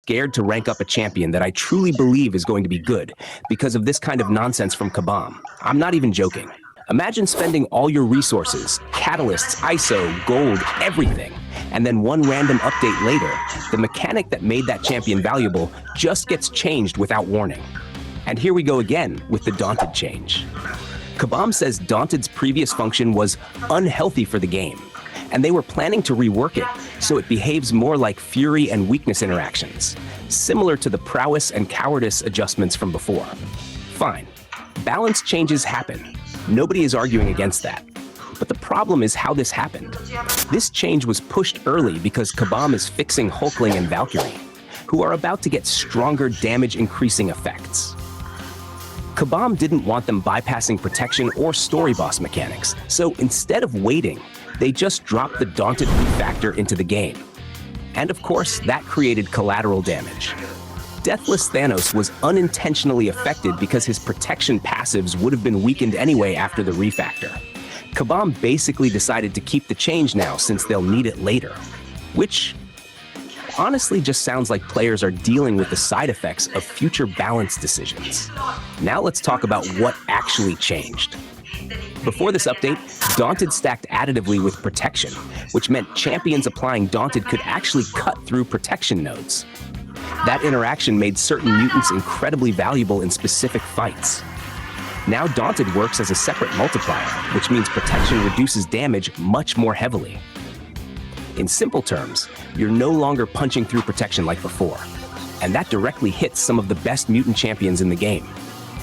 scared to rank up a champion that I truly believe is going to be good because of this kind of nonsense from Kabam. I'm not even joking. Imagine spending all your resources, catalysts, ISO, gold, everything, and then one random update later, the mechanic that made that champion valuable just gets changed without warning. And here we go again with the Daunted change. Kabam says Daunted's previous function was unhealthy for the game, and they were planning to rework it so it behaves more like fury and weakness interactions, similar to the prowess and cowardice adjustments from before. Fine, balance changes happen. Nobody is arguing against that. But the problem is how this happened. This change was pushed early because Kabam is fixing Hulkling and Valkyrie, who are about to get stronger damage-increasing effects. Kabam didn't want them bypassing protection or story boss mechanics, so instead of waiting, they just dropped the Daunted refactor into the game. And of course, that created collateral damage. Deathless Thanos was unintentionally affected because his protection passives would have been weakened anyway after the refactor. Kabam basically decided to keep the change now since they'll need it later, which honestly just sounds like players are dealing with the side effects of future balance decisions. Now let's talk about what actually changed. Before this update, Daunted stacked additively with Protection, which meant champions applying Daunted could actually cut through protection nodes. That interaction made certain mutants incredibly valuable in specific fights. Now Daunted works as a separate multiplier, which means Protection reduces damage much more heavily. In simple terms, you're no longer punching through Protection like before, and that directly hits some of the best mutant champions in the game.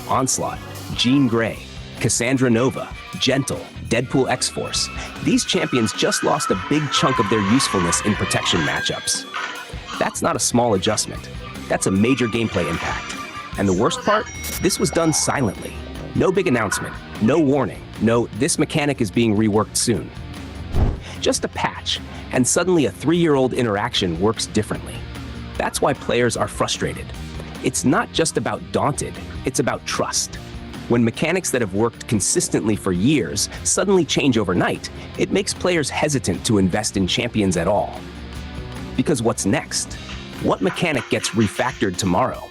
Onslaught, Jean Grey, Cassandra Nova, Gentle, Deadpool X-Force. These champions just lost a big chunk of their usefulness in Protection matchups. That's not a small adjustment. That's a major gameplay impact. And the worst part? This was done silently. No big announcement, no warning, no "this mechanic is being reworked soon." Just a patch, and suddenly a 3-year-old interaction works differently. That's why players are frustrated. It's not just about Daunted, it's about trust. When mechanics that have worked consistently for years suddenly change overnight, it makes players hesitant to invest in champions at all. Because what's next? What mechanic gets refactored tomorrow?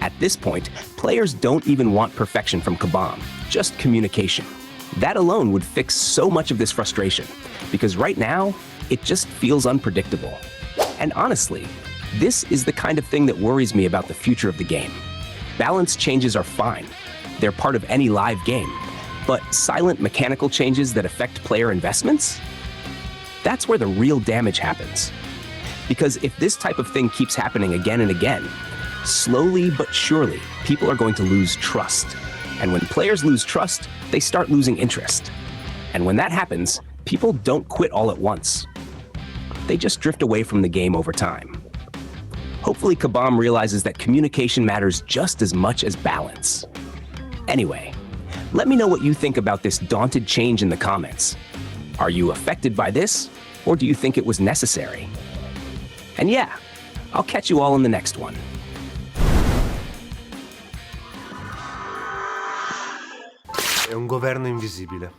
At this point, players don't even want perfection from Kabam, just communication. That alone would fix so much of this frustration, because right now, it just feels unpredictable. And honestly, this is the kind of thing that worries me about the future of the game. Balance changes are fine. They're part of any live game. But silent mechanical changes that affect player investments? That's where the real damage happens. Because if this type of thing keeps happening again and again, slowly but surely, people are going to lose trust. And when players lose trust, they start losing interest. And when that happens, people don't quit all at once. They just drift away from the game over time. Hopefully Kabam realizes that communication matters just as much as balance. Anyway, let me know what you think about this Daunted change in the comments. Are you affected by this, or do you think it was necessary? And yeah, I'll catch you all in the next one. È un governo invisibile.